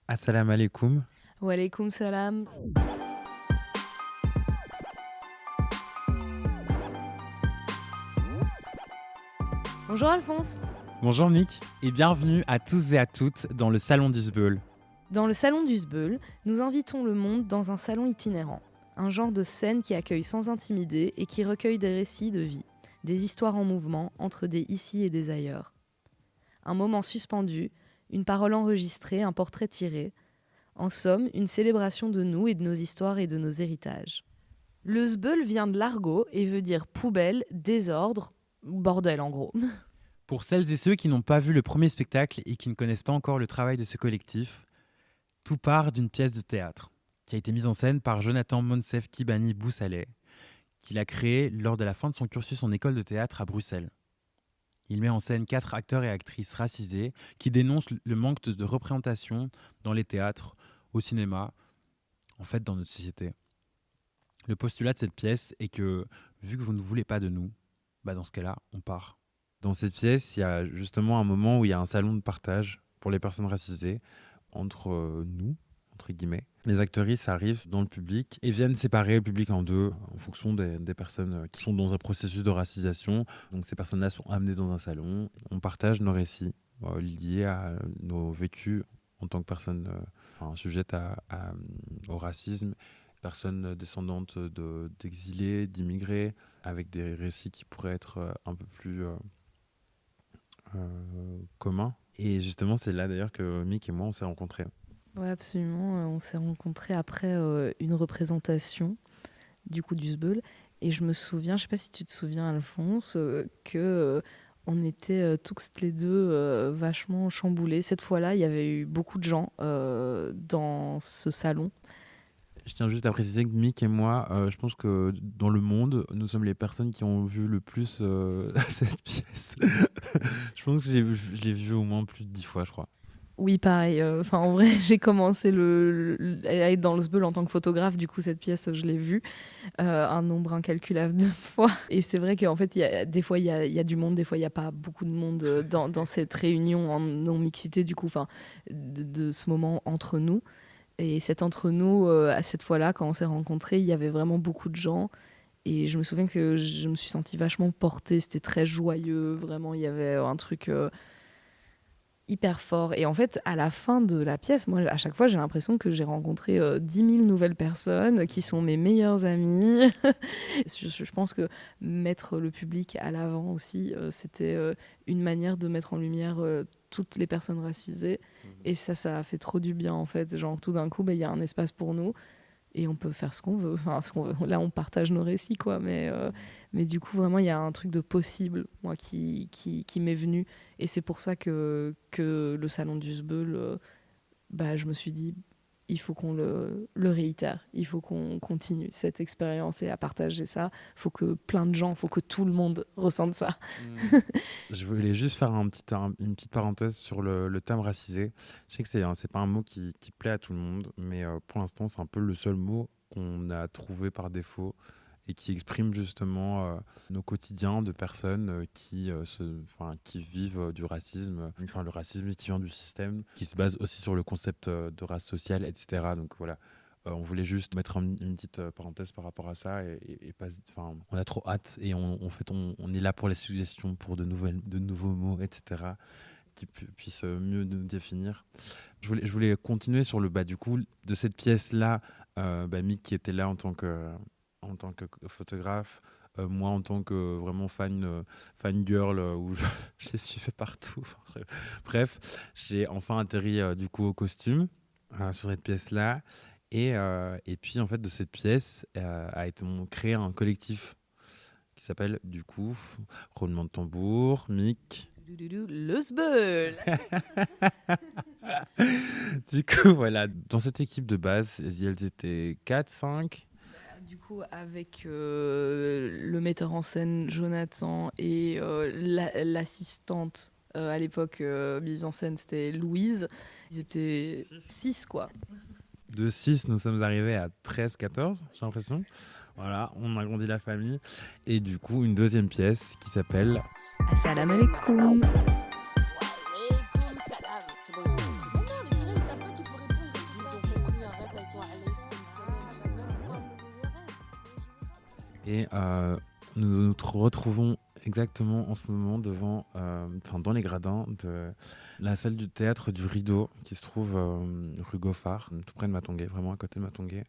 Assalamu alaikum. Wa alaykoum salam. Bonjour Alphonse. Bonjour Mick et bienvenue à tous et à toutes dans le Salon du Sbeul. Dans le salon du Sbeul, nous invitons le monde dans un salon itinérant. Un genre de scène qui accueille sans intimider et qui recueille des récits de vie. Des histoires en mouvement entre des ici et des ailleurs. Un moment suspendu, une parole enregistrée, un portrait tiré. En somme, une célébration de nous et de nos histoires et de nos héritages. Le Sbeul vient de l'argot et veut dire poubelle, désordre, bordel en gros. Pour celles et ceux qui n'ont pas vu le premier spectacle et qui ne connaissent pas encore le travail de ce collectif, tout part d'une pièce de théâtre qui a été mise en scène par Jonathan Monsef Kibani Boussaleh, qu'il a créé lors de la fin de son cursus en école de théâtre à Bruxelles. Il met en scène 4 acteurs et actrices racisés qui dénoncent le manque de représentation dans les théâtres, au cinéma, en fait dans notre société. Le postulat de cette pièce est que, vu que vous ne voulez pas de nous, dans ce cas-là, on part. Dans cette pièce, il y a justement un moment où il y a un salon de partage pour les personnes racisées entre nous, entre guillemets. Les actrices arrivent dans le public et viennent séparer le public en deux en fonction des personnes qui sont dans un processus de racisation. Donc ces personnes-là sont amenées dans un salon. On partage nos récits liés à nos vécus en tant que personnes sujettes au racisme, personnes descendantes d'exilés, d'immigrés, avec des récits qui pourraient être un peu plus communs. Et justement, c'est là d'ailleurs que Mick et moi, on s'est rencontrés. Ouais, absolument. On s'est rencontrés après une représentation du coup du Sbeul. Et je me souviens, je sais pas si tu te souviens Alphonse, que on était tous les deux vachement chamboulés. Cette fois-là, il y avait eu beaucoup de gens dans ce salon. Je tiens juste à préciser que Mick et moi, je pense que dans le monde, nous sommes les personnes qui ont vu le plus cette pièce. Je pense que je l'ai vue au moins plus de 10 fois, je crois. Oui, pareil. En vrai, j'ai commencé à être dans le Sbeul en tant que photographe. Du coup, cette pièce, je l'ai vue un nombre incalculable de fois. Et c'est vrai qu'en fait, des fois, il y a du monde, des fois, il n'y a pas beaucoup de monde dans cette réunion en non-mixité, du coup, de ce moment entre nous. Et cet entre nous, à cette fois-là, quand on s'est rencontrés, il y avait vraiment beaucoup de gens. Et je me souviens que je me suis sentie vachement portée. C'était très joyeux. Vraiment, il y avait un truc hyper fort. Et en fait, à la fin de la pièce, moi, à chaque fois, j'ai l'impression que j'ai rencontré 10 000 nouvelles personnes qui sont mes meilleures amies. Je pense que mettre le public à l'avant aussi, c'était une manière de mettre en lumière toutes les personnes racisées. Et ça a fait trop du bien, en fait. Genre, tout d'un coup, il y a un espace pour nous. Et on peut faire ce qu'on veut. Là, on partage nos récits, quoi. Mais du coup, vraiment, il y a un truc de possible, moi, qui m'est venu. Et c'est pour ça que le salon du Sbeul, je me suis dit, il faut qu'on le réitère. Il faut qu'on continue cette expérience et à partager ça. Il faut que plein de gens, il faut que tout le monde ressente ça. Je voulais juste faire une petite parenthèse sur le terme racisé. Je sais que c'est pas un mot qui plaît à tout le monde, mais pour l'instant, c'est un peu le seul mot qu'on a trouvé par défaut et qui exprime justement nos quotidiens de personnes qui vivent du racisme, le racisme qui vient du système, qui se base aussi sur le concept de race sociale, etc. Donc voilà, on voulait juste mettre une petite parenthèse par rapport à ça et pas, on a trop hâte et on est là pour les suggestions, pour de nouveaux mots, etc. qui puissent mieux nous définir. Je voulais continuer sur le bas du coup de cette pièce-là. Mick qui était là en tant que photographe, moi en tant que vraiment fan girl où je les suivais partout. Bref, j'ai enfin atterri du coup au costume sur cette pièce-là. Et puis en fait de cette pièce a été créé un collectif qui s'appelle du coup roulement de tambour, Mick. Le Sbeul. Du coup voilà, dans cette équipe de base, elles étaient 4, 5. Du coup, avec le metteur en scène Jonathan et l'assistante à l'époque mise en scène, c'était Louise. Ils étaient 6, quoi. De 6, nous sommes arrivés à 13, 14, j'ai l'impression. Voilà, on a grandi la famille. Et du coup, une deuxième pièce qui s'appelle Assalamu alaikum. Et nous nous retrouvons exactement en ce moment dans les gradins de la salle du théâtre du Rideau, qui se trouve rue Goffard, tout près de Matongué, vraiment à côté de Matongué.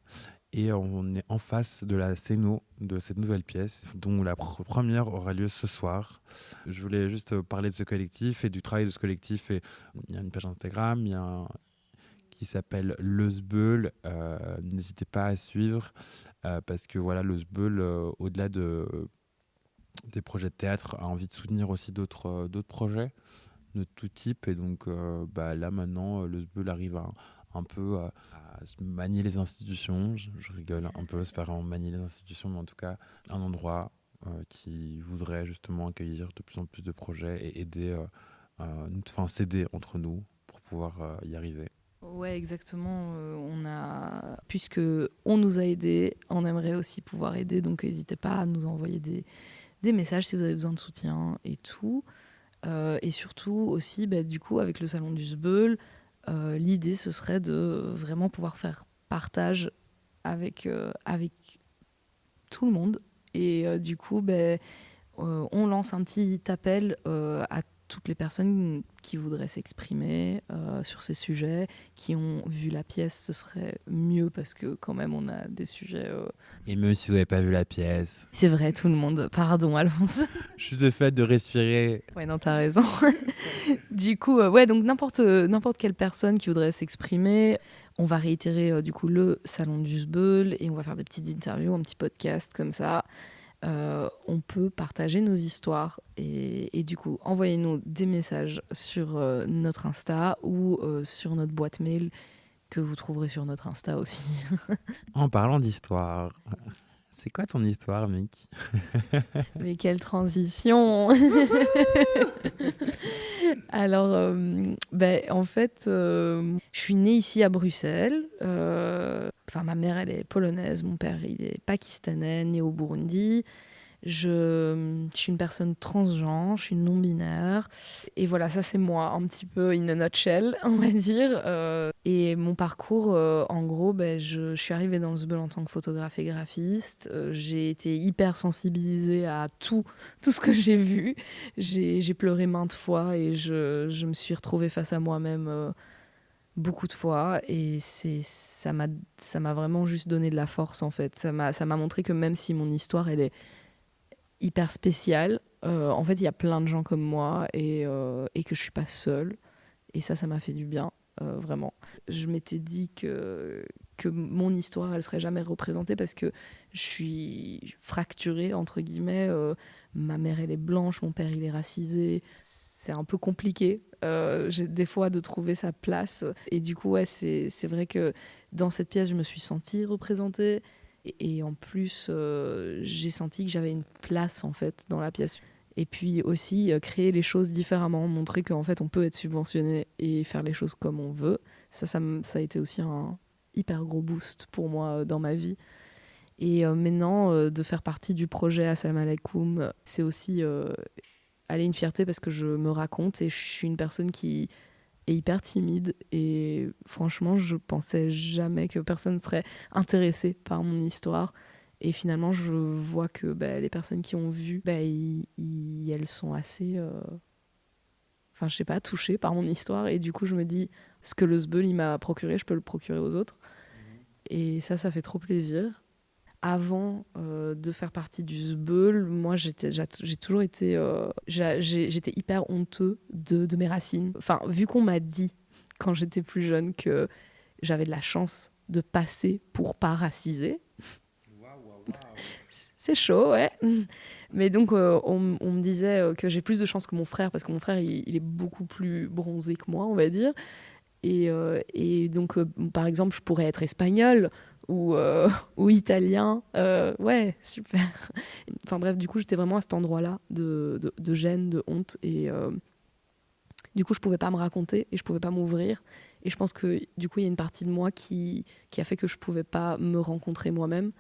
Et on est en face de la scéno de cette nouvelle pièce, dont la première aura lieu ce soir. Je voulais juste parler de ce collectif et du travail de ce collectif. Et il y a une page Instagram, qui s'appelle Le Sbeul. N'hésitez pas à suivre, parce que voilà, Le Sbeul, au-delà des projets de théâtre, a envie de soutenir aussi d'autres projets de tout type. Et donc là maintenant, Le Sbeul arrive un peu à se manier les institutions. Je rigole un peu, c'est pas vraiment manier les institutions, mais en tout cas un endroit qui voudrait justement accueillir de plus en plus de projets et aider, s'aider entre nous pour pouvoir y arriver. Ouais, exactement. Puisque on nous a aidés, on aimerait aussi pouvoir aider. Donc, n'hésitez pas à nous envoyer des messages si vous avez besoin de soutien et tout. Et surtout aussi, du coup, avec le salon du Sbeul, l'idée ce serait de vraiment pouvoir faire partage avec tout le monde. Et du coup, on lance un petit appel à toutes les personnes qui voudraient s'exprimer sur ces sujets, qui ont vu la pièce. Ce serait mieux parce que quand même on a des sujets... Et même si vous n'avez pas vu la pièce, C'est vrai, tout le monde. Pardon, Alphonse. juste le fait de respirer. Ouais, non, t'as raison. Du coup, donc n'importe quelle personne qui voudrait s'exprimer, on va réitérer du coup le salon du Sbeul et on va faire des petites interviews, un petit podcast comme ça. On peut partager nos histoires et du coup, envoyez-nous des messages sur notre Insta ou sur notre boîte mail que vous trouverez sur notre Insta aussi. En parlant d'histoire, c'est quoi ton histoire, mec? Mais quelle transition! Alors, en fait, je suis née ici à Bruxelles. Ma mère, elle est polonaise, mon père, il est pakistanais, né au Burundi. Je suis une personne transgenre, je suis non-binaire. Et voilà, ça c'est moi, un petit peu in a nutshell, on va dire. Et mon parcours, en gros, je suis arrivée dans le Sbeul en tant que photographe et graphiste. J'ai été hyper sensibilisée à tout ce que j'ai vu. J'ai pleuré maintes fois et je me suis retrouvée face à moi-même beaucoup de fois. Et ça m'a vraiment juste donné de la force, en fait. Ça m'a montré que même si mon histoire, elle est hyper spéciale. En fait, il y a plein de gens comme moi et que je suis pas seule. Et ça m'a fait du bien, vraiment. Je m'étais dit que mon histoire, elle serait jamais représentée parce que je suis fracturée, entre guillemets. Ma mère, elle est blanche, mon père, il est racisé. C'est un peu compliqué, j'ai des fois, de trouver sa place. Et du coup, ouais, c'est vrai que dans cette pièce, je me suis sentie représentée. Et en plus, j'ai senti que j'avais une place, en fait, dans la pièce. Et puis aussi, créer les choses différemment, montrer qu'en fait, on peut être subventionné et faire les choses comme on veut. Ça a été aussi un hyper gros boost pour moi dans ma vie. Et maintenant, de faire partie du projet Assalamu alaikum, c'est aussi une fierté parce que je me raconte et je suis une personne qui est hyper timide. Et franchement, je pensais jamais que personne serait intéressé par mon histoire. Et finalement, je vois que les personnes qui ont vu, elles sont assez, je sais pas, touchées par mon histoire. Et du coup, je me dis, ce que le Sbeul il m'a procuré, je peux le procurer aux autres. Et ça fait trop plaisir. Avant de faire partie du Sbeul, moi, j'ai toujours été... j'étais hyper honteux de mes racines. Enfin, vu qu'on m'a dit, quand j'étais plus jeune, que j'avais de la chance de passer pour pas racisée. C'est chaud, ouais. Mais donc, on me disait que j'ai plus de chance que mon frère, parce que mon frère, il est beaucoup plus bronzé que moi, on va dire. Et donc, par exemple, je pourrais être espagnole ou italien. Ouais, super. Enfin bref, du coup, j'étais vraiment à cet endroit-là de gêne, de honte. Et du coup, je pouvais pas me raconter et je pouvais pas m'ouvrir. Et je pense que, du coup, il y a une partie de moi qui a fait que je pouvais pas me rencontrer moi-même.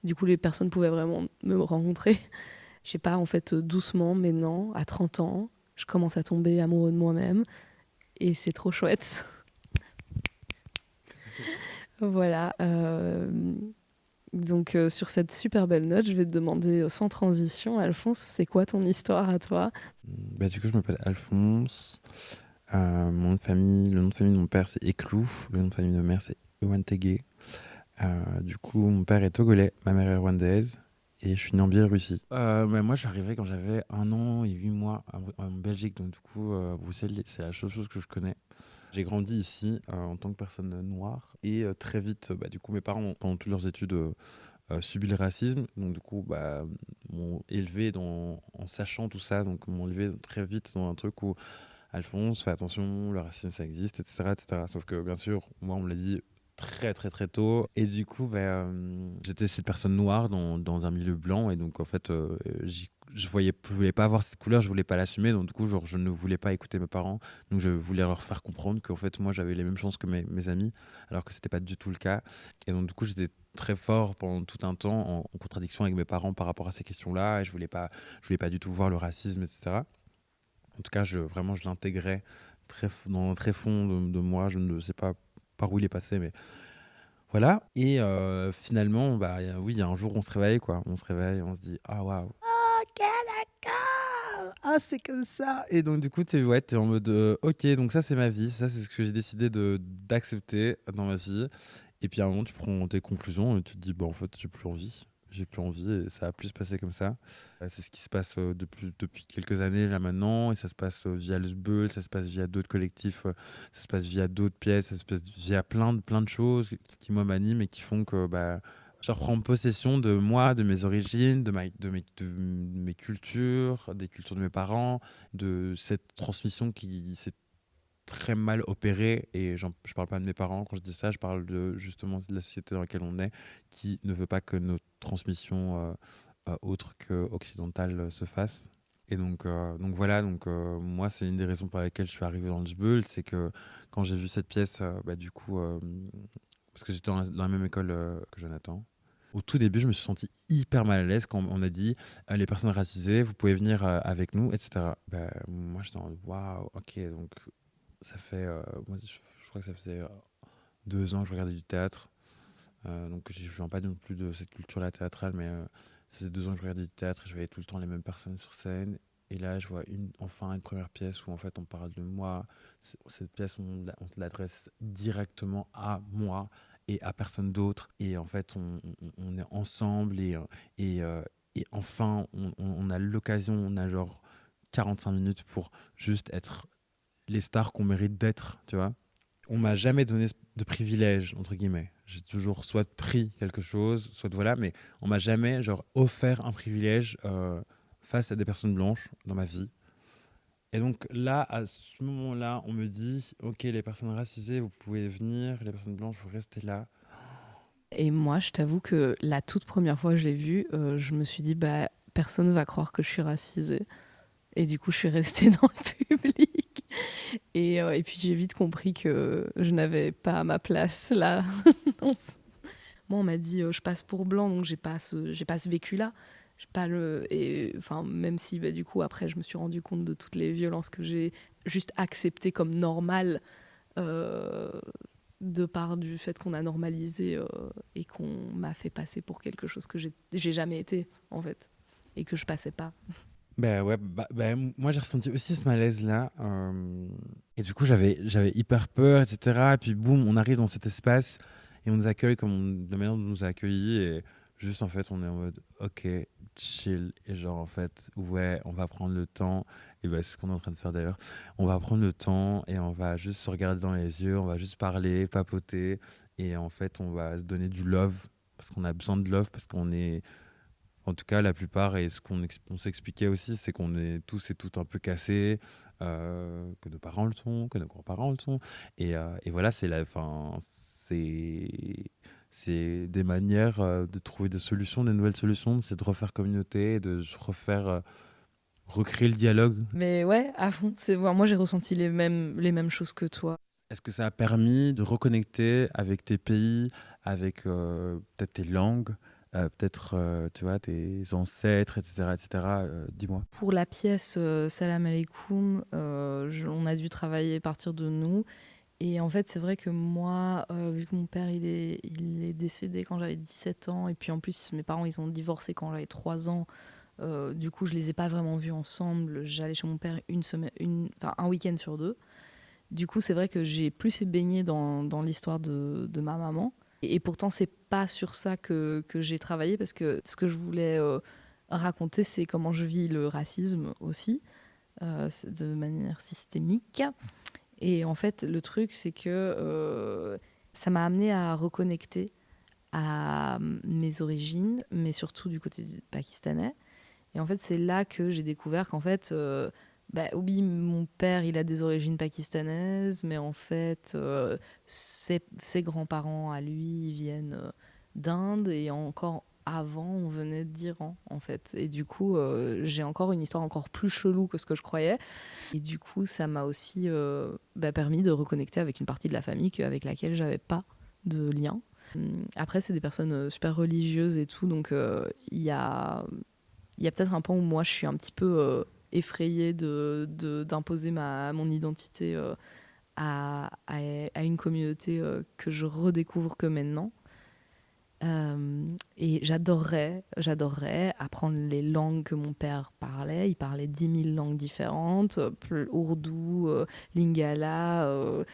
Du coup, les personnes pouvaient vraiment me rencontrer. Je sais pas, en fait, doucement, mais non, à 30 ans, je commence à tomber amoureux de moi-même. Et c'est trop chouette. Voilà. Donc sur cette super belle note, je vais te demander sans transition, Alphonse, c'est quoi ton histoire à toi? Bah, du coup, je m'appelle Alphonse. Mon nom de famille, le nom de famille de mon père, c'est Eklou. Le nom de famille de ma mère, c'est Ewantegui. Du coup, mon père est togolais, ma mère est rwandaise. Et je suis né en Biélorussie. Moi, je suis arrivé quand j'avais 1 an et 8 mois en Belgique. Donc, du coup, Bruxelles, c'est la seule chose que je connais. J'ai grandi ici en tant que personne noire. Et très vite, du coup, mes parents, pendant toutes leurs études, subi le racisme. Donc, du coup, m'ont élevé en sachant tout ça. Donc, m'ont élevé très vite dans un truc où Alphonse, fais attention, le racisme ça existe, etc., etc. Sauf que bien sûr, moi on me l'a dit très très très tôt. Et du coup, j'étais cette personne noire dans un milieu blanc. Et donc en fait, je voulais pas avoir cette couleur, je voulais pas l'assumer. Donc du coup, genre, je ne voulais pas écouter mes parents. Donc je voulais leur faire comprendre qu'en fait, moi j'avais les mêmes chances que mes amis, alors que c'était pas du tout le cas. Et donc du coup, j'étais très fort pendant tout un temps en contradiction avec mes parents par rapport à ces questions-là. Et je voulais pas du tout voir le racisme, etc. En tout cas, vraiment, je l'intégrais dans le très fond de moi. Je ne sais pas par où il est passé, mais voilà. Et finalement, oui, il y a un jour, on se réveille, quoi. On se réveille, on se dit, ah waouh. Ok, d'accord. Ah, c'est comme ça. Et donc, du coup, t'es en mode, ok, donc ça, c'est ma vie. Ça, c'est ce que j'ai décidé d'accepter dans ma vie. Et puis à un moment, tu prends tes conclusions et tu te dis, en fait, j'ai plus envie. J'ai plus envie et ça a plus se passer comme ça. C'est ce qui se passe depuis quelques années là maintenant. Et ça se passe via le SBEUL, ça se passe via d'autres collectifs, ça se passe via d'autres pièces, ça se passe via plein de choses qui moi m'animent et qui font que je reprends possession de moi, de mes origines, de mes cultures, des cultures de mes parents, de cette transmission qui s'est très mal opéré. Et je parle pas de mes parents quand je dis ça, je parle justement de la société dans laquelle on est, qui ne veut pas que notre transmission autre qu'occidentale se fasse. Et donc voilà, moi c'est une des raisons pour lesquelles je suis arrivé dans le Jbeul, c'est que quand j'ai vu cette pièce, du coup, parce que j'étais dans la même école que Jonathan. Au tout début, je me suis senti hyper mal à l'aise quand on a dit les personnes racisées, vous pouvez venir avec nous, etc. Moi, j'étais en mode waouh, ok, donc ça fait, moi, je crois que ça faisait 2 ans que je regardais du théâtre. Donc je ne viens pas non plus de cette culture-là théâtrale, mais ça faisait 2 ans que je regardais du théâtre et je voyais tout le temps les mêmes personnes sur scène. Et là, je vois enfin une première pièce où en fait on parle de moi. Cette pièce, on l'adresse directement à moi et à personne d'autre. Et en fait, on est ensemble et, euh, et enfin, on a l'occasion, on a genre 45 minutes pour juste être les stars qu'on mérite d'être, tu vois. On m'a jamais donné de privilège, entre guillemets. J'ai toujours soit pris quelque chose, soit voilà, mais on m'a jamais genre offert un privilège face à des personnes blanches dans ma vie. Et donc là, à ce moment-là, on me dit, ok, les personnes racisées, vous pouvez venir, les personnes blanches, vous restez là. Et moi, je t'avoue que la toute première fois que je l'ai vu, je me suis dit, personne ne va croire que je suis racisée. Et du coup, je suis restée dans le public. Et puis, j'ai vite compris que je n'avais pas ma place là. Moi, on m'a dit, je passe pour blanc, donc j'ai pas ce vécu-là. J'ai pas enfin, même si, du coup, après, je me suis rendu compte de toutes les violences que j'ai juste acceptées comme normales, euh, de part du fait qu'on a normalisé et qu'on m'a fait passer pour quelque chose que j'ai jamais été, en fait, et que je passais pas. Ouais, moi j'ai ressenti aussi ce malaise-là. Et du coup, j'avais hyper peur, etc. Et puis boum, on arrive dans cet espace et on nous accueille de la manière dont on nous a accueillis. Et juste en fait, on est en mode ok, chill. Et genre en fait, ouais, on va prendre le temps. Et c'est ce qu'on est en train de faire d'ailleurs. On va prendre le temps et on va juste se regarder dans les yeux. On va juste parler, papoter. Et en fait, on va se donner du love. Parce qu'on a besoin de love, parce qu'on est en tout cas, la plupart, et ce on s'expliquait aussi, c'est qu'on est tous et toutes un peu cassés, que nos parents le sont, que nos grands-parents le sont. Et voilà, c'est des manières de trouver des solutions, des nouvelles solutions, c'est de refaire communauté, de recréer le dialogue. Mais ouais, à fond. Moi, j'ai ressenti les mêmes choses que toi. Est-ce que ça a permis de reconnecter avec tes pays, avec peut-être tes langues, peut-être tu vois, tes ancêtres, etc. etc. Dis-moi. Pour la pièce Salam Alaikum, on a dû travailler à partir de nous. Et en fait, c'est vrai que moi, vu que mon père, il est décédé quand j'avais 17 ans, et puis en plus, mes parents, ils ont divorcé quand j'avais 3 ans, du coup, je les ai pas vraiment vus ensemble. J'allais chez mon père enfin, un week-end sur deux. Du coup, c'est vrai que j'ai plus baigné dans l'histoire de ma maman. Et pourtant, c'est pas sur ça que j'ai travaillé, parce que ce que je voulais raconter, c'est comment je vis le racisme aussi, de manière systémique. Et en fait, le truc, c'est que ça m'a amené à reconnecter à mes origines, mais surtout du côté pakistanais. Et en fait, c'est là que j'ai découvert qu'en fait, oui, mon père, il a des origines pakistanaises, mais en fait, ses grands-parents, à lui, ils viennent d'Inde, et encore avant, on venait d'Iran, en fait. Et du coup, j'ai encore une histoire encore plus chelou que ce que je croyais. Et du coup, ça m'a aussi permis de reconnecter avec une partie de la famille avec laquelle j'avais pas de lien. Après, c'est des personnes super religieuses et tout, donc il y a peut-être un point où moi je suis un petit peu effrayée d'imposer mon identité à une communauté que je redécouvre que maintenant. Et j'adorerais apprendre les langues que mon père parlait. Il parlait 10 000 langues différentes, ourdou, lingala,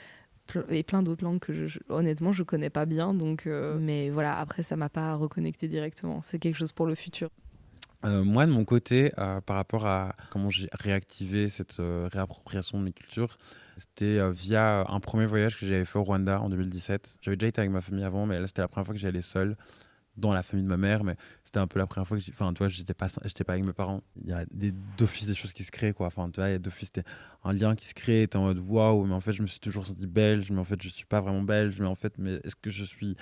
et plein d'autres langues que honnêtement je connais pas bien. Donc, mais voilà, après ça m'a pas reconnecté directement. C'est quelque chose pour le futur. Moi, de mon côté, par rapport à comment j'ai réactivé cette réappropriation de mes cultures, c'était via un premier voyage que j'avais fait au Rwanda en 2017. J'avais déjà été avec ma famille avant, mais là, c'était la première fois que j'y allais seul dans la famille de ma mère, mais c'était un peu la première fois que enfin, tu vois, j'étais pas avec mes parents. Il y a d'office des choses qui se créent, quoi. Enfin, tu vois, il y a d'office un lien qui se crée, t'es en mode waouh, mais en fait, je me suis toujours senti belge, mais en fait, je suis pas vraiment belge, mais en fait, mais est-ce que je suis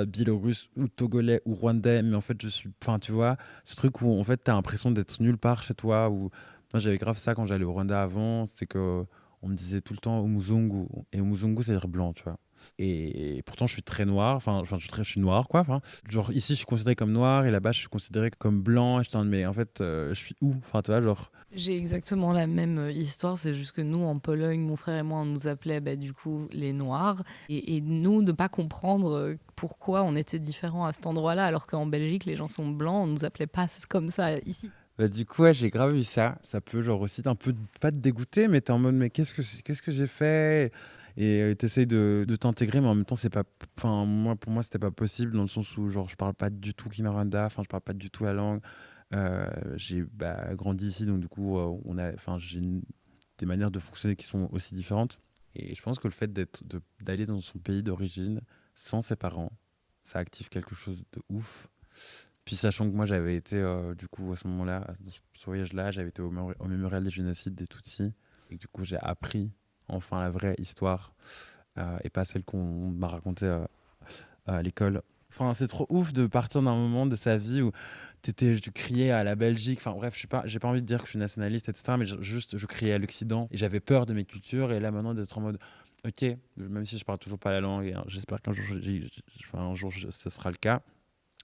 biélorusse ou togolais ou rwandais, mais en fait, je suis, enfin, tu vois, ce truc où en fait, t'as l'impression d'être nulle part chez toi, ou moi, j'avais grave ça quand j'allais au Rwanda avant, c'est que on me disait tout le temps Umuzungu, et Umuzungu, c'est dire blanc, tu vois. Et pourtant, je suis très noir. Enfin, je suis noir, quoi. Enfin, genre, ici, je suis considéré comme noir et là-bas, je suis considéré comme blanc. Et je t'en mais en fait, je suis où? Enfin, tu vois, genre. J'ai exactement la même histoire, c'est juste que nous, en Pologne, mon frère et moi, on nous appelait du coup les Noirs. Et nous, ne pas comprendre pourquoi on était différents à cet endroit-là, alors qu'en Belgique, les gens sont blancs, on nous appelait pas comme ça ici. Bah, du coup, ouais, j'ai grave eu ça. Ça peut, genre, aussi un peu, pas te dégoûter, mais t'es en mode, mais qu'est-ce que j'ai fait? Et t'essayes de t'intégrer, mais en même temps, c'est pas. Enfin, moi, pour moi, c'était pas possible dans le sens où, genre, je parle pas du tout Kinyarwanda, enfin, je parle pas du tout la langue. J'ai grandi ici, donc du coup, enfin, des manières de fonctionner qui sont aussi différentes. Et je pense que le fait d'aller dans son pays d'origine sans ses parents, ça active quelque chose de ouf. Puis sachant que moi j'avais été, du coup, à ce moment-là, dans ce voyage-là, j'avais été au mémorial des génocides des Tutsis. Et du coup, j'ai appris enfin la vraie histoire et pas celle qu'on m'a racontée à l'école. Enfin, c'est trop ouf de partir d'un moment de sa vie où tu criais à la Belgique. Enfin bref, j'ai pas envie de dire que je suis nationaliste, etc. Mais juste, je criais à l'Occident et j'avais peur de mes cultures. Et là maintenant d'être en mode, ok, même si je parle toujours pas la langue, et j'espère qu'un jour, ce sera le cas.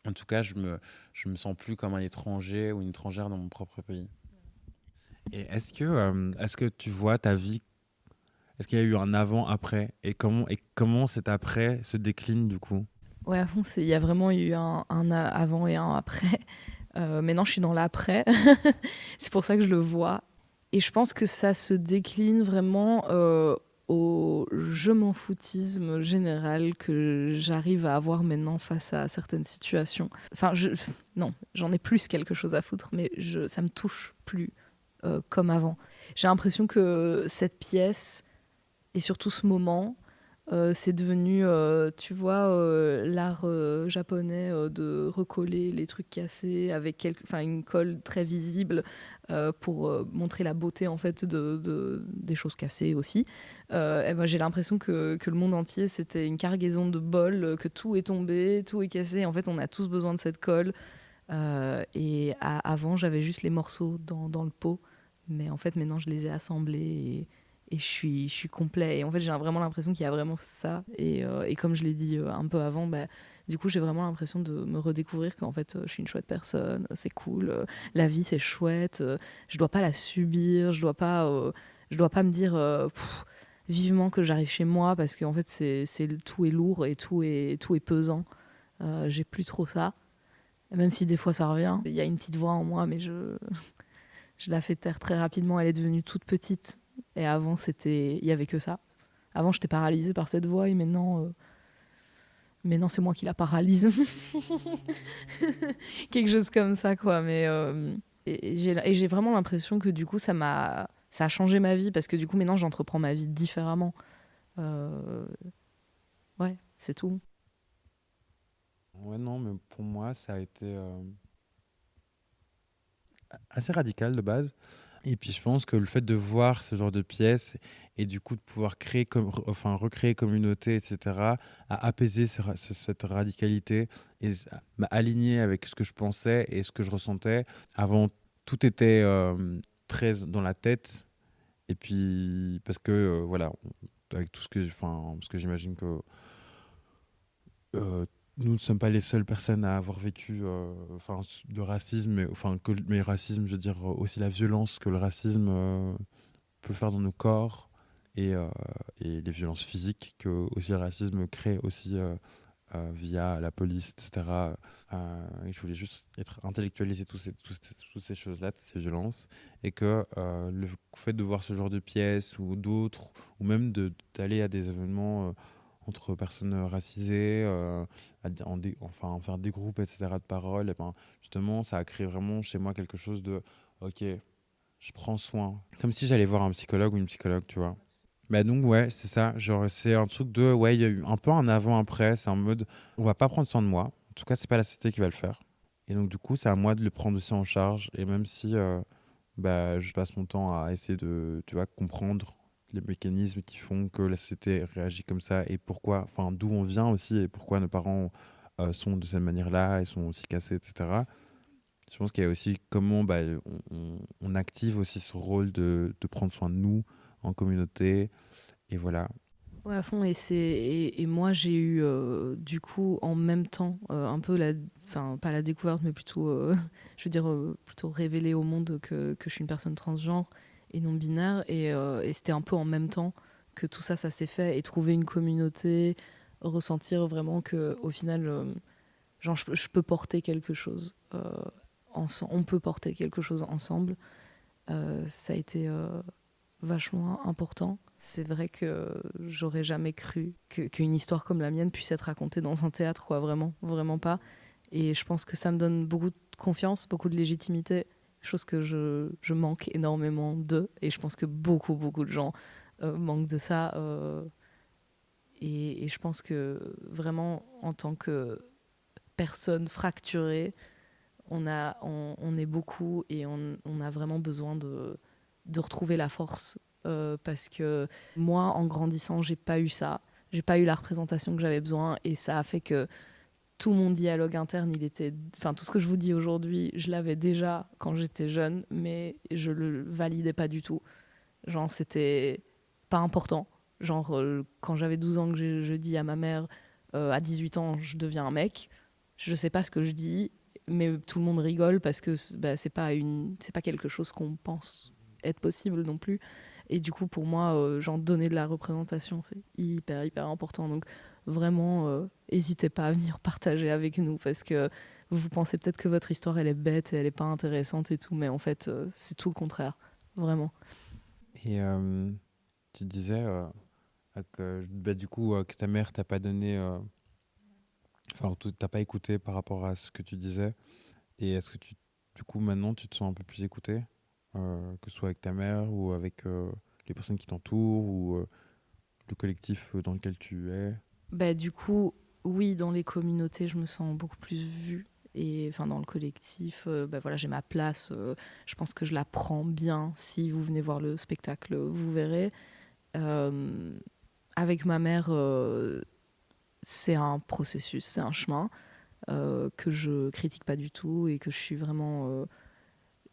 En tout cas, je me sens plus comme un étranger ou une étrangère dans mon propre pays. Et est-ce que tu vois ta vie, est-ce qu'il y a eu un avant-après et comment cet après se décline du coup? Ouais, à fond, il y a vraiment eu un avant et un après. Maintenant, je suis dans l'après. C'est pour ça que je le vois. Et je pense que ça se décline vraiment au je m'en foutisme général que j'arrive à avoir maintenant face à certaines situations. Enfin, non, j'en ai plus quelque chose à foutre, mais ça me touche plus comme avant. J'ai l'impression que cette pièce et surtout ce moment, c'est devenu, tu vois, l'art japonais de recoller les trucs cassés avec une colle très visible pour montrer la beauté en fait des choses cassées aussi. Et ben, j'ai l'impression que le monde entier c'était une cargaison de bols, que tout est tombé, tout est cassé. En fait, on a tous besoin de cette colle. Avant, j'avais juste les morceaux dans le pot, mais en fait maintenant je les ai assemblés et je suis complet. Et en fait, j'ai vraiment l'impression qu'il y a vraiment ça. Et comme je l'ai dit un peu avant, du coup, j'ai vraiment l'impression de me redécouvrir qu'en fait, je suis une chouette personne, c'est cool, la vie, c'est chouette, je dois pas la subir, je dois pas me dire, vivement que j'arrive chez moi parce qu'en fait, tout est lourd et tout est pesant. J'ai plus trop ça. Même si des fois ça revient. Il y a une petite voix en moi, mais je la fais taire très rapidement. Elle est devenue toute petite. Et avant, il y avait que ça. Avant, j'étais paralysée par cette voix et maintenant c'est moi qui la paralyse. Quelque chose comme ça, quoi. Et j'ai vraiment l'impression que du coup, ça a changé ma vie parce que du coup, maintenant, j'entreprends ma vie différemment. Ouais, c'est tout. Ouais, non, mais pour moi, ça a été assez radical de base. Et puis je pense que le fait de voir ce genre de pièces et du coup de pouvoir créer enfin recréer communauté, etc., a apaisé cette radicalité et m'a aligné avec ce que je pensais et ce que je ressentais. Avant, tout était très dans la tête. Et puis parce que voilà, avec tout ce que, enfin, parce que j'imagine que euh, nous ne sommes pas les seules personnes à avoir vécu enfin, de racisme, mais racisme, je veux dire aussi la violence que le racisme peut faire dans nos corps et, et les violences physiques que aussi le racisme crée aussi via la police, etc. Et je voulais juste intellectualiser toutes ces choses-là, toutes ces violences, et que le fait de voir ce genre de pièces ou d'autres, ou même d'aller à des événements entre personnes racisées, enfin en faire des groupes, etc., de parole, et ben, justement, ça a créé vraiment chez moi quelque chose de ok, je prends soin. Comme si j'allais voir un psychologue ou une psychologue, tu vois. Bah donc ouais, c'est ça. Genre c'est un truc de ouais, il y a eu un peu un avant-après. C'est en mode on va pas prendre soin de moi. En tout cas, c'est pas la société qui va le faire. Et donc du coup, c'est à moi de le prendre aussi en charge. Et même si bah je passe mon temps à essayer de tu vois comprendre les mécanismes qui font que la société réagit comme ça et pourquoi, enfin d'où on vient aussi et pourquoi nos parents sont de cette manière-là et sont aussi cassés, etc. Je pense qu'il y a aussi comment bah, on active aussi ce rôle de prendre soin de nous en communauté. Et voilà. Ouais, à fond. Et moi, j'ai eu, du coup, en même temps, un peu enfin, pas la découverte, mais plutôt, je veux dire, plutôt révéler au monde que je suis une personne transgenre et non binaire. Et c'était un peu en même temps que tout ça, ça s'est fait. Et trouver une communauté, ressentir vraiment que, au final, genre, je peux porter quelque chose. On peut porter quelque chose ensemble. Ça a été vachement important. C'est vrai que j'aurais jamais cru qu'une histoire comme la mienne puisse être racontée dans un théâtre, quoi, vraiment, vraiment pas. Et je pense que ça me donne beaucoup de confiance, beaucoup de légitimité, chose que je manque énormément de. Et je pense que beaucoup, beaucoup de gens manquent de ça. Et je pense que vraiment, en tant que personne fracturée, on est beaucoup et on a vraiment besoin de retrouver la force. Parce que moi, en grandissant, j'ai pas eu ça. J'ai pas eu la représentation que j'avais besoin et ça a fait que tout mon dialogue interne, enfin, tout ce que je vous dis aujourd'hui, je l'avais déjà quand j'étais jeune, mais je le validais pas du tout. Genre, c'était pas important. Genre, quand j'avais 12 ans, que je dis à ma mère, à 18 ans, je deviens un mec, je sais pas ce que je dis, mais tout le monde rigole parce que bah, c'est pas quelque chose qu'on pense être possible non plus. Et du coup, pour moi, genre, donner de la représentation, c'est hyper, hyper important. Donc, vraiment, n'hésitez pas à venir partager avec nous parce que vous pensez peut-être que votre histoire, elle est bête et elle est pas intéressante et tout, mais en fait, c'est tout le contraire. Vraiment. Et tu disais que bah, du coup que ta mère t'a pas donné, enfin t'as pas écouté par rapport à ce que tu disais. Et est-ce que du coup maintenant tu te sens un peu plus écouté, que ce soit avec ta mère ou avec les personnes qui t'entourent ou le collectif dans lequel tu es? Bah, du coup, oui, dans les communautés, je me sens beaucoup plus vue. Et enfin, dans le collectif, bah, voilà, j'ai ma place. Je pense que je la prends bien. Si vous venez voir le spectacle, vous verrez. Euh, Avec ma mère, c'est un processus, c'est un chemin que je critique pas du tout et que je suis vraiment.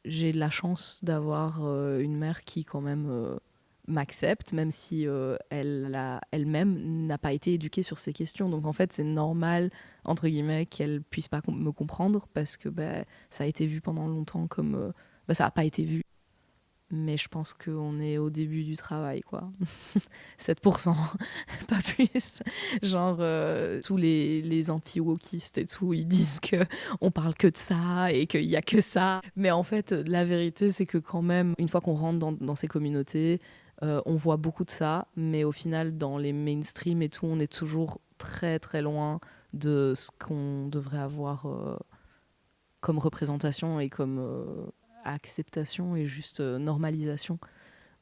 J'ai de la chance d'avoir une mère qui, quand même, m'accepte, même si elle-même n'a pas été éduquée sur ces questions. Donc en fait, c'est normal, entre guillemets, qu'elle puisse pas me comprendre parce que bah, ça a été vu pendant longtemps comme. Bah, ça n'a pas été vu. Mais je pense qu'on est au début du travail, quoi. 7%, pas plus. Genre, tous les anti-wokistes et tout, ils disent qu'on parle que de ça et qu'il n'y a que ça. Mais en fait, la vérité, c'est que quand même, une fois qu'on rentre dans ces communautés, on voit beaucoup de ça. Mais au final, dans les mainstream et tout, on est toujours très, très loin de ce qu'on devrait avoir comme représentation et comme acceptation et juste normalisation.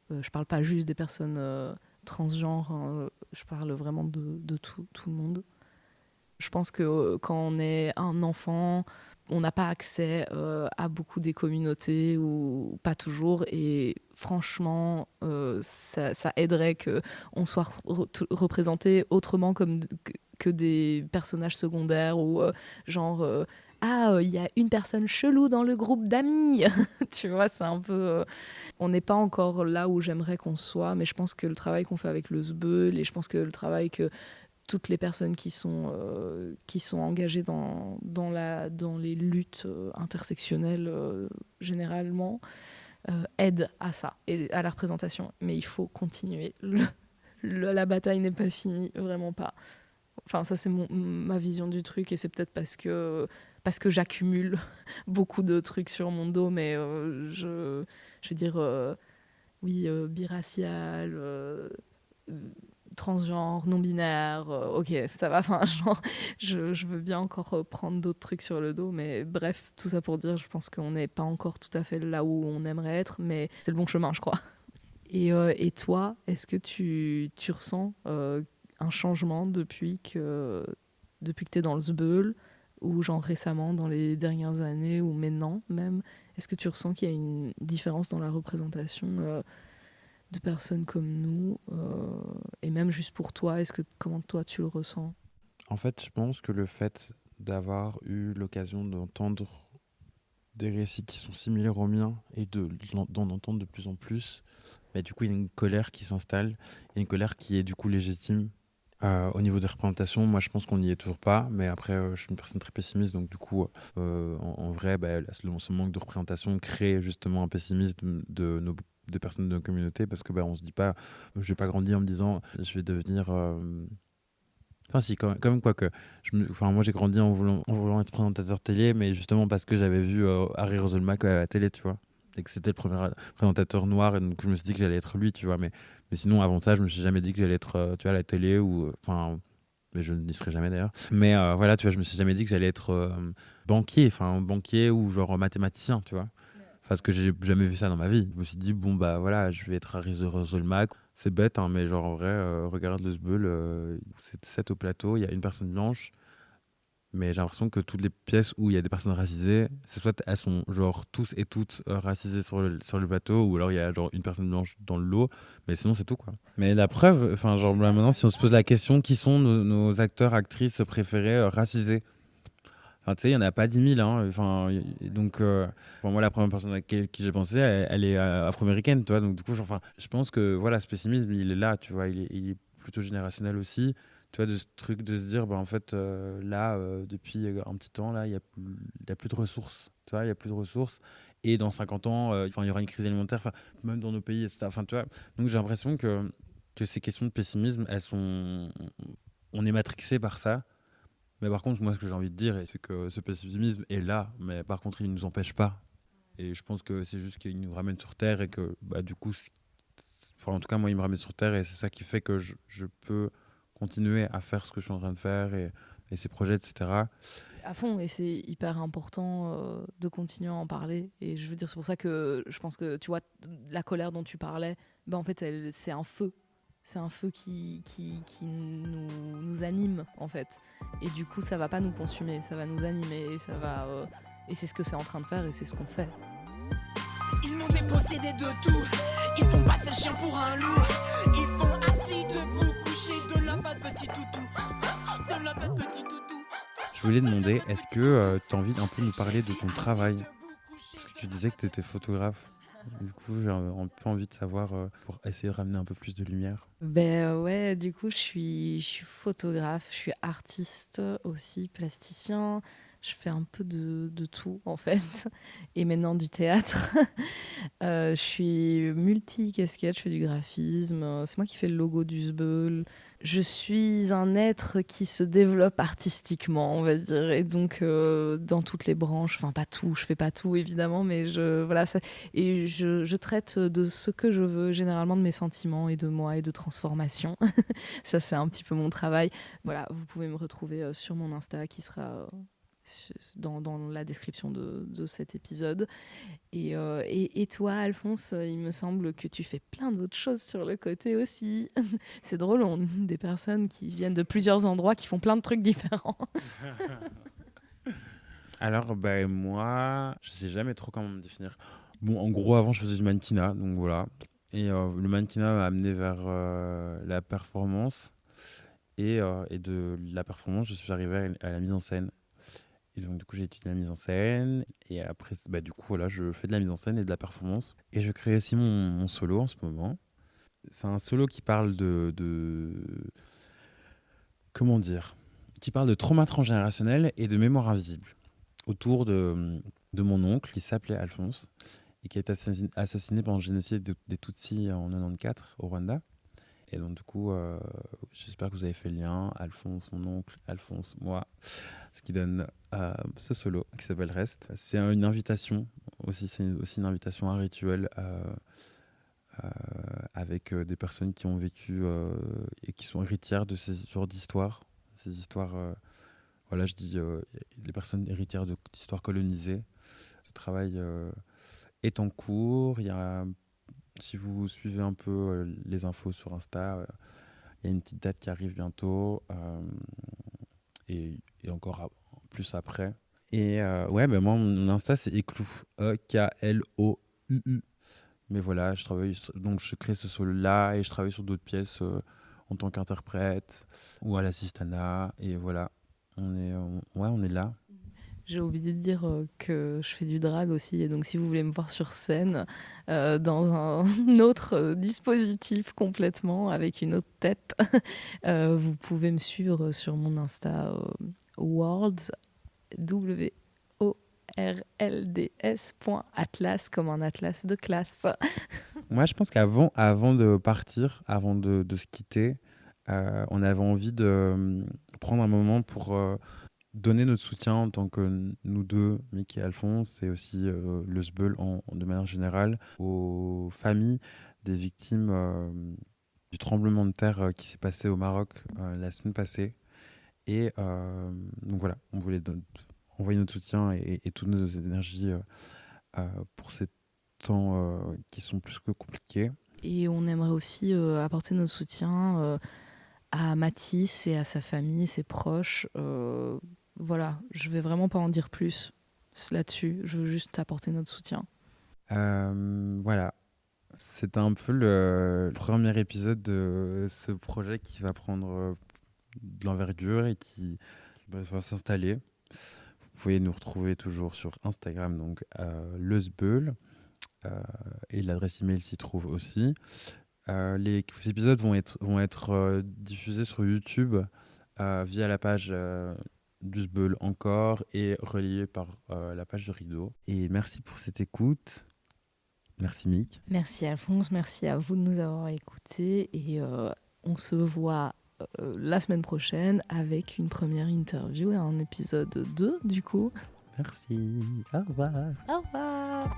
Je parle pas juste des personnes transgenres, hein, je parle vraiment de tout le monde. Je pense que quand on est un enfant, on n'a pas accès à beaucoup des communautés ou pas toujours. Et franchement, ça aiderait qu'on soit représenté autrement que des personnages secondaires ou genre il y a une personne chelou dans le groupe d'amis. Tu vois, c'est un peu on n'est pas encore là où j'aimerais qu'on soit, mais je pense que le travail qu'on fait avec le SBEUL et je pense que le travail que toutes les personnes qui sont engagées dans les luttes intersectionnelles généralement aident à ça et à la représentation. Mais il faut continuer. La bataille n'est pas finie, vraiment pas. Enfin, ça, c'est ma vision du truc et c'est peut-être parce que j'accumule beaucoup de trucs sur mon dos, mais je veux dire, oui, biracial, transgenre, non-binaire, ok, ça va, enfin, genre, je veux bien encore prendre d'autres trucs sur le dos, mais bref, tout ça pour dire, je pense qu'on n'est pas encore tout à fait là où on aimerait être, mais c'est le bon chemin, je crois. Et toi, est-ce que tu ressens un changement depuis que tu es dans le SBEUL, ou genre récemment, dans les dernières années, ou maintenant même, est-ce que tu ressens qu'il y a une différence dans la représentation de personnes comme nous et même juste pour toi, comment toi tu le ressens? En fait, je pense que le fait d'avoir eu l'occasion d'entendre des récits qui sont similaires aux miens et d'en entendre de plus en plus, bah, du coup, il y a une colère qui s'installe. Il y a une colère qui est du coup légitime. Au niveau des représentations, moi je pense qu'on n'y est toujours pas, mais après je suis une personne très pessimiste, donc du coup en vrai ce manque de représentation crée justement un pessimisme des personnes de nos communautés, parce que on se dit pas, je vais pas grandir en me disant je vais devenir enfin si, quand même quoi que enfin moi j'ai grandi en voulant être présentateur télé, mais justement parce que j'avais vu Harry Roselmack à la télé, tu vois, et que c'était le premier présentateur noir, et donc je me suis dit que j'allais être lui, tu vois, mais sinon avant ça je me suis jamais dit que j'allais être tu vois, à la télé, ou enfin mais je n'y serai jamais d'ailleurs, mais voilà, tu vois, je me suis jamais dit que j'allais être banquier ou genre mathématicien, tu vois, parce que j'ai jamais vu ça dans ma vie. Je me suis dit bon bah voilà, je vais être Harry Roselmack. C'est bête, hein, mais genre en vrai, regarde le SBEUL, c'est 7 au plateau, il y a une personne blanche, mais j'ai l'impression que toutes les pièces où il y a des personnes racisées, c'est soit elles sont genre tous et toutes racisées sur le plateau, ou alors il y a genre une personne blanche dans le lot, mais sinon c'est tout, quoi. Mais la preuve, enfin genre là, maintenant, si on se pose la question, qui sont nos acteurs, actrices préférés racisés? Enfin, tu sais, il n'y en a pas 10 000, hein. Enfin, donc, moi, la première personne à qui j'ai pensé, elle est afro-américaine, tu vois. Donc, du coup, enfin, je pense que voilà, ce pessimisme, il est là, tu vois. Il est plutôt générationnel aussi. Tu vois, de ce truc de se dire, en fait, là, depuis un petit temps, là, il y a plus de ressources. Tu vois, il n'y a plus de ressources. Et dans 50 ans, il y aura une crise alimentaire, même dans nos pays, etc. Enfin, tu vois. Donc, j'ai l'impression que ces questions de pessimisme, on est matrixé par ça. Mais par contre, moi, ce que j'ai envie de dire, c'est que ce pessimisme est là, mais par contre, il ne nous empêche pas. Et je pense que c'est juste qu'il nous ramène sur Terre, et que, du coup, enfin, en tout cas, moi, il me ramène sur Terre, et c'est ça qui fait que je peux continuer à faire ce que je suis en train de faire, et ces projets, etc. À fond, et c'est hyper important de continuer à en parler. Et je veux dire, c'est pour ça que je pense que, tu vois, la colère dont tu parlais, en fait, c'est un feu. C'est un feu qui nous anime, en fait. Et du coup, ça va pas nous consumer, ça va nous animer, et c'est ce que c'est en train de faire, et c'est ce qu'on fait. Ils m'ont dépossédé de tout. Ils font passer le chien pour un loup. Ils font assis, debout, couché. Donne-la pas de petit toutou. Donne-la pas de petit toutou. Je voulais demander, est-ce que tu as envie un peu de nous parler de ton travail? Parce que tu disais que tu étais photographe. Du coup, j'ai un peu envie de savoir, pour essayer de ramener un peu plus de lumière. Ouais, du coup, je suis photographe, je suis artiste aussi, plasticien. Je fais un peu de tout, en fait. Et maintenant, du théâtre. Je suis multi-casquette, je fais du graphisme. C'est moi qui fais le logo du Sbeul. Je suis un être qui se développe artistiquement, on va dire. Et donc, dans toutes les branches, enfin, pas tout, je fais pas tout, évidemment, mais je traite de ce que je veux, généralement de mes sentiments et de moi et de transformation. Ça, c'est un petit peu mon travail. Voilà, vous pouvez me retrouver sur mon Insta qui sera dans la description de cet épisode. Et toi, Alphonse, il me semble que tu fais plein d'autres choses sur le côté aussi. C'est drôle, on a des personnes qui viennent de plusieurs endroits qui font plein de trucs différents. Alors, moi, je sais jamais trop comment me définir. Bon, en gros, avant, je faisais du mannequinat, donc voilà. Et le mannequinat m'a amené vers la performance. Et de la performance, je suis arrivé à la mise en scène. Et donc, du coup, j'ai étudié la mise en scène. Et après, du coup, voilà, je fais de la mise en scène et de la performance. Et je crée aussi mon solo en ce moment. C'est un solo qui parle comment dire ? Qui parle de trauma transgénérationnel et de mémoire invisible. Autour de mon oncle, qui s'appelait Alphonse, et qui a été assassiné pendant le génocide des Tutsis en 94 au Rwanda. Et donc, du coup, j'espère que vous avez fait le lien. Alphonse, mon oncle, Alphonse, moi. Ce qui donne ce solo qui s'appelle Reste. C'est une invitation aussi. C'est aussi une invitation à un rituel avec des personnes qui ont vécu et qui sont héritières de ces genres d'histoires. Ces histoires, voilà, je dis les personnes héritières d'histoires colonisées. Ce travail est en cours. Il y a... Si vous suivez un peu les infos sur Insta, il y a une petite date qui arrive bientôt et encore plus après. Et moi, mon Insta, c'est Eclou, Eklouu. Mais voilà, donc je crée ce solo-là et je travaille sur d'autres pièces en tant qu'interprète ou à l'assistanat. Et voilà, on est là. J'ai oublié de dire que je fais du drag aussi, et donc si vous voulez me voir sur scène dans un autre dispositif complètement, avec une autre tête, vous pouvez me suivre sur mon Insta worlds, WORLDS.atlas, comme un atlas de classe. Moi, je pense qu'avant de partir, avant de se quitter, on avait envie de prendre un moment pour... donner notre soutien en tant que nous deux, Mick et Alphonse, et aussi le Sbeul de manière générale, aux familles des victimes du tremblement de terre qui s'est passé au Maroc la semaine passée. Et donc voilà, on voulait envoyer notre soutien et toutes nos énergies pour ces temps qui sont plus que compliqués. Et on aimerait aussi apporter notre soutien à Mathis et à sa famille, ses proches. Voilà, je vais vraiment pas en dire plus là-dessus. Je veux juste apporter notre soutien. Voilà, c'est un peu le premier épisode de ce projet qui va prendre de l'envergure et qui va s'installer. Vous pouvez nous retrouver toujours sur Instagram, donc le Sbeul, et l'adresse email s'y trouve aussi. Les épisodes vont être diffusés sur YouTube via la page du Sbeul encore et relié par la page de Rideau. Et merci pour cette écoute. Merci Mick. Merci Alphonse, merci à vous de nous avoir écoutés et on se voit la semaine prochaine avec une première interview et un épisode 2 du coup. Merci, au revoir. Au revoir.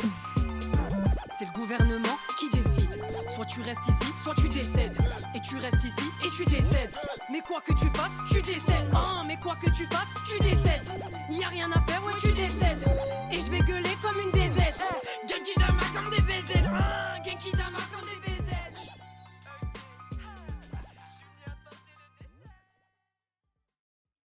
C'est le gouvernement qui décide. Soit tu restes ici, soit tu décèdes. Et tu restes ici et tu décèdes. Mais quoi que tu fasses, tu décèdes. Mais quoi que tu fasses, tu décèdes. Y a rien à faire,